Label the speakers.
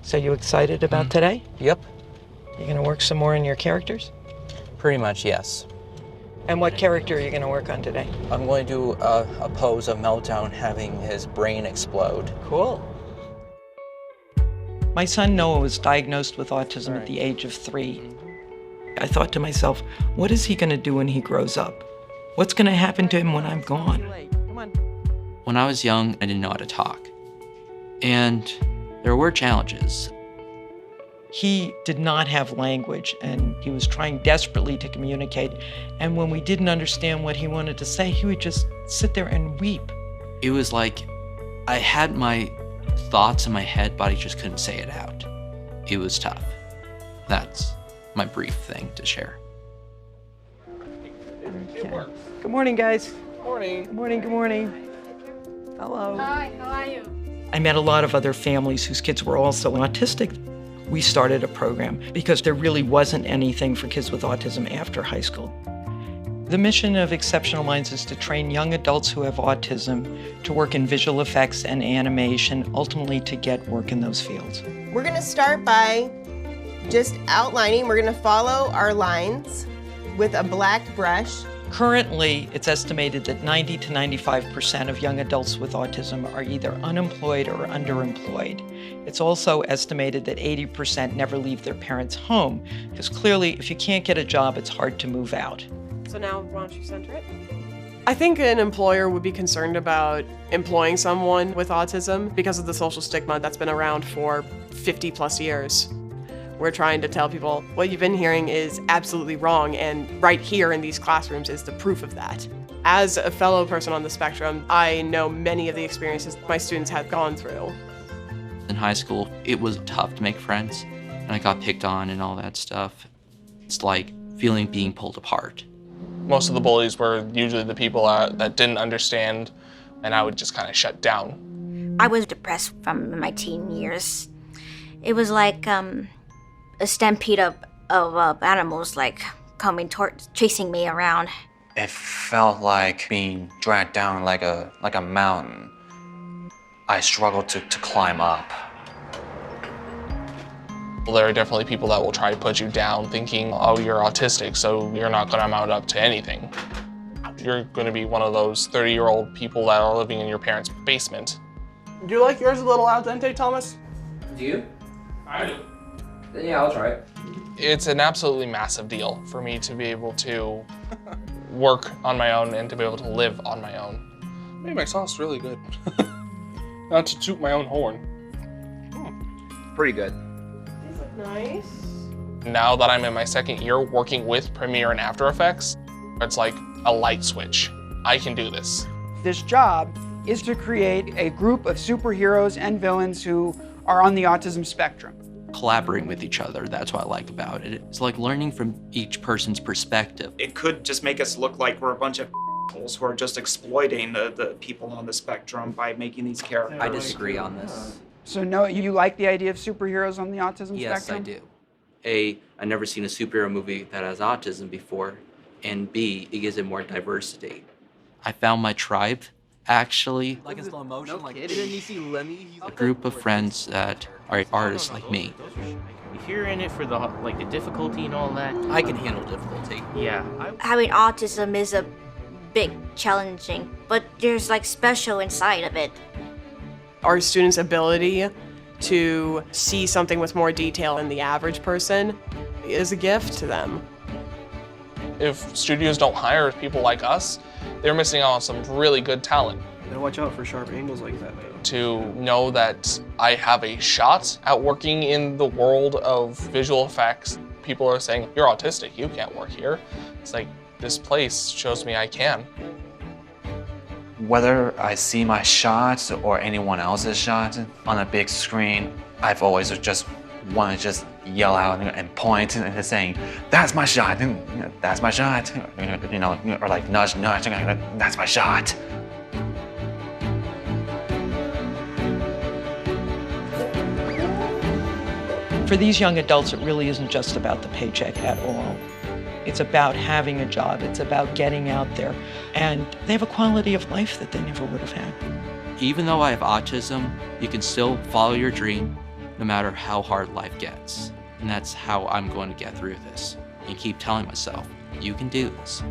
Speaker 1: So you excited about today?
Speaker 2: Yep.
Speaker 1: You gonna work some more on your characters?
Speaker 2: Pretty much, yes.
Speaker 1: And what character are you gonna work on today?
Speaker 2: I'm going to do a pose of Meltdown having his brain explode.
Speaker 1: Cool. My son Noah was diagnosed with autism at the age of 3. I thought to myself, what is he gonna do when he grows up? What's gonna happen to him when I'm gone?
Speaker 3: When I was young, I didn't know how to talk. And there were challenges.
Speaker 1: He did not have language, and he was trying desperately to communicate. And when we didn't understand what he wanted to say, he would just sit there and weep.
Speaker 3: It was like I had my thoughts in my head, but I just couldn't say it out. It was tough. That's my brief thing to share.
Speaker 1: It works. Good morning, guys.
Speaker 2: Morning.
Speaker 1: Good morning, good morning. Hello.
Speaker 4: Hi, how are you?
Speaker 1: I met a lot of other families whose kids were also autistic. We started a program because there really wasn't anything for kids with autism after high school. The mission of Exceptional Minds is to train young adults who have autism to work in visual effects and animation, ultimately to get work in those fields.
Speaker 5: We're gonna start by just outlining. We're gonna follow our lines with a black brush.
Speaker 1: Currently, it's estimated that 90 to 95% of young adults with autism are either unemployed or underemployed. It's also estimated that 80% never leave their parents' home, because clearly, if you can't get a job, it's hard to move out.
Speaker 4: So now, why don't you center it?
Speaker 6: I think an employer would be concerned about employing someone with autism because of the social stigma that's been around for 50 plus years. We're trying to tell people what you've been hearing is absolutely wrong, and right here in these classrooms is the proof of that. As a fellow person on the spectrum, I know many of the experiences my students have gone through.
Speaker 3: In high school, it was tough to make friends, and I got picked on and all that stuff. It's like feeling being pulled apart.
Speaker 7: Most of the bullies were usually the people that didn't understand, and I would just kind of shut down.
Speaker 8: I was depressed from my teen years. It was like a stampede of animals like coming chasing me around.
Speaker 9: It felt like being dragged down like a mountain. I struggled to climb up.
Speaker 7: There are definitely people that will try to put you down thinking, oh, you're autistic, so you're not going to amount up to anything. You're going to be one of those 30-year-old people that are living in your parents' basement.
Speaker 6: Do you like yours a little al dente, Thomas?
Speaker 10: Do you?
Speaker 7: I do.
Speaker 10: Then yeah, I'll try it.
Speaker 7: It's an absolutely massive deal for me to be able to work on my own and to be able to live on my own.
Speaker 11: Maybe my sauce is really good. Not to toot my own horn.
Speaker 10: Pretty good.
Speaker 6: These look nice.
Speaker 7: Now that I'm in my second year working with Premiere and After Effects, it's like a light switch. I can do this.
Speaker 12: This job is to create a group of superheroes and villains who are on the autism spectrum.
Speaker 3: Collaborating with each other, that's what I like about it. It's like learning from each person's perspective.
Speaker 13: It could just make us look like we're a bunch of who are just exploiting the people on the spectrum by making these characters.
Speaker 3: I disagree on this.
Speaker 12: So no, you like the idea of superheroes on the autism
Speaker 3: Yes,
Speaker 12: spectrum?
Speaker 3: I do. A, I've never seen a superhero movie that has autism before, and B, it gives it more diversity. I found my tribe, actually.
Speaker 2: Like in slow motion, like didn't you see Lemmy?
Speaker 3: A group of friends that are artists like me.
Speaker 14: If you're in it for the difficulty and all that,
Speaker 2: I can handle difficulty.
Speaker 14: Yeah.
Speaker 8: Having autism is a big challenging, but there's like special inside of it.
Speaker 6: Our students' ability to see something with more detail than the average person is a gift to them.
Speaker 7: If studios don't hire people like us, they're missing out on some really good talent.
Speaker 11: Gotta watch out for sharp angles like that, though.
Speaker 7: To know that I have a shot at working in the world of visual effects. People are saying, you're autistic, you can't work here. It's like, this place shows me I can.
Speaker 9: Whether I see my shot or anyone else's shot on a big screen, I've always just want to just yell out and point and saying, that's my shot, that's my shot, you know, or like nudge, nudge, that's my shot.
Speaker 1: For these young adults, it really isn't just about the paycheck at all. It's about having a job. It's about getting out there. And they have a quality of life that they never would have had.
Speaker 3: Even though I have autism, you can still follow your dream no matter how hard life gets. And that's how I'm going to get through this. And keep telling myself, you can do this.